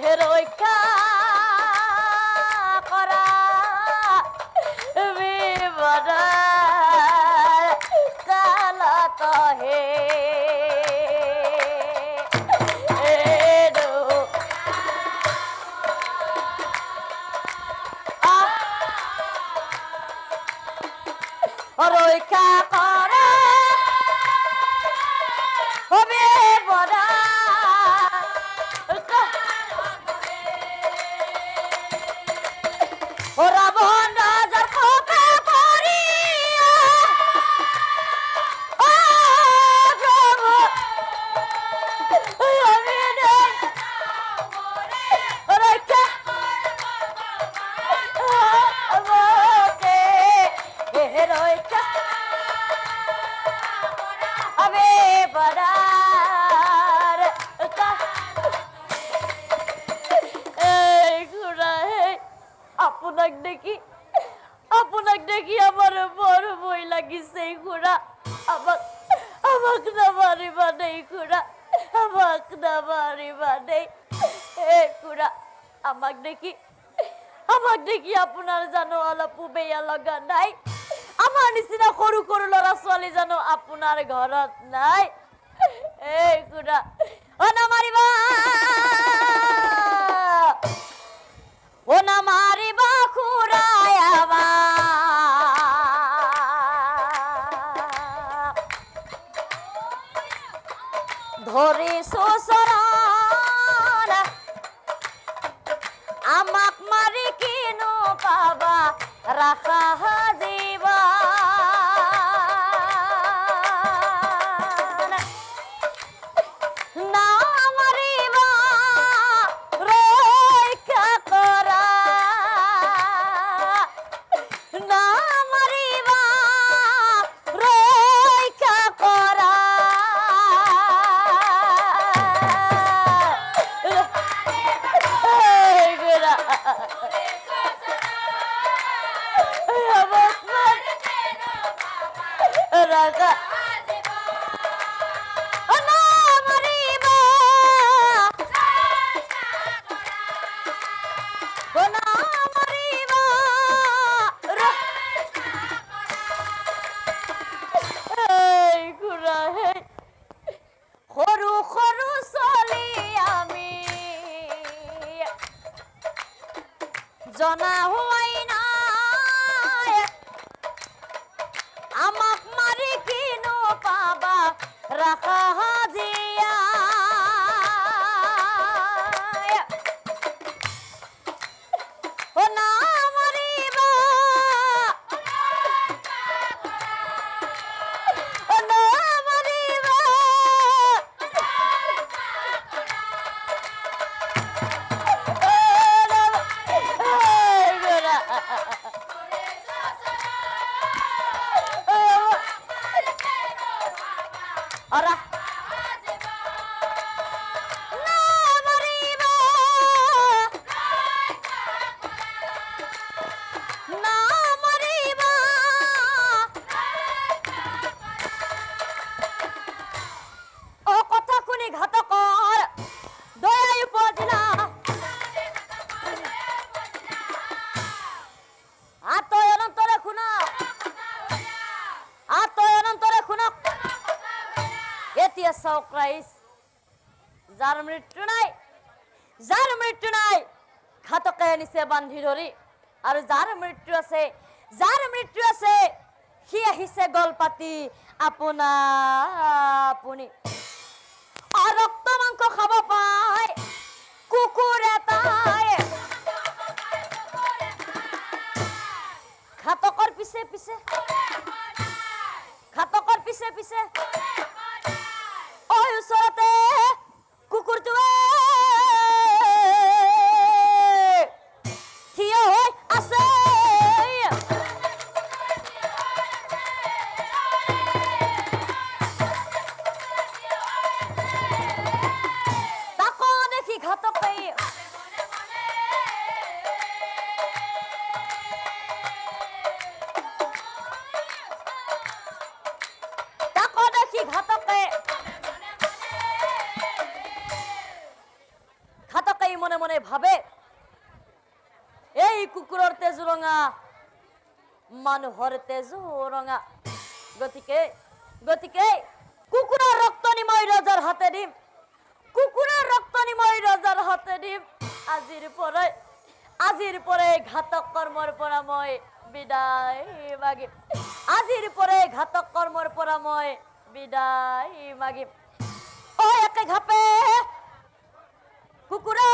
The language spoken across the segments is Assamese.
রক্ষা করা বিপদার কালত হে রক্ষা করা হবে বড়া ওরা বন রাজার খোকা করিয়া ও প্রভু আমি নেই রক্ষা আমাকে রক্ষা হবে বড়ার এই ঘোড়া আপনাকে দেখি আমার বড় বই লাগিছে এই ঘোড়া আমাকে না মারিবা নেই ঘোড়া আমাকে না মারিবা নেই এই ঘোড়া আমাকে দেখি আপনার জানো অলপু বেয়া লগা নাই আমার নিচিনা সৰু সৰু ল'ৰা ছোৱালী জানো আপোনাৰ ঘৰত নাই এই ঘোড়া ও নামাৰিবা খুৰাই ধৰিছো চৰণ আমাক মাৰি কিনো পাবা ৰাখা জীৱা raga ana mariba ana mariba hey gura hey khoru khoru soli ami jana hoy na আমাক মারি কিনো পাবা রাখা হাজিয়া ও না মারিবা ও না Mariba Ora na mariba na mariba o kotha kuni ghatakor doyai upajila atoyanantore khuna এতিয়া চাওক ৰাইজ যাৰ মৃত্যু নাই ঘাতকে আনিছে বান্ধি ধৰি আৰু যাৰ মৃত্যু আছে সি আহিছে গলপাতি আপুনি ৰক্ত মাংস খাব পায় কুকুৰ এটাই ঘাতকৰ পিছে ওই ওচৰতে কুকুৰটোৱে থিয় হৈ আছে মনে ভাবে এই কুকুৰৰ তেজ ৰঙা মানুহৰ তেজ ৰঙা গতিকে গতিকে কুকুৰৰ ৰক্ত নি মই ৰজাৰ হাতে দিম কুকুৰৰ ৰক্ত নি মই ৰজাৰ হাতে দিম আজিৰ পৰাই ঘাতক কৰ্মৰ পৰা মই বিদায় মাগিম আজিৰ পৰাই ঘাতক কৰ্মৰ পৰা মই বিদায় মাগিম ও একে ঘাপে কুকুৰা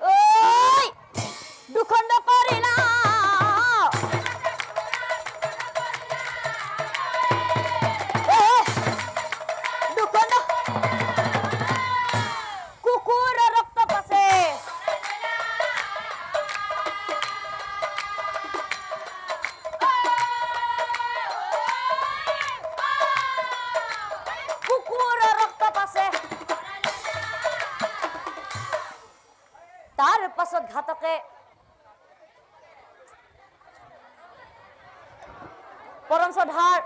ওই দুখণ্ড কৰিলা দুখণ্ড কুকুৰ ৰক্ত পাছে কুকুৰ ৰক্ত পাছে তাৰ পাছত ঘাতকে পৰম শ্ৰদ্ধাৰ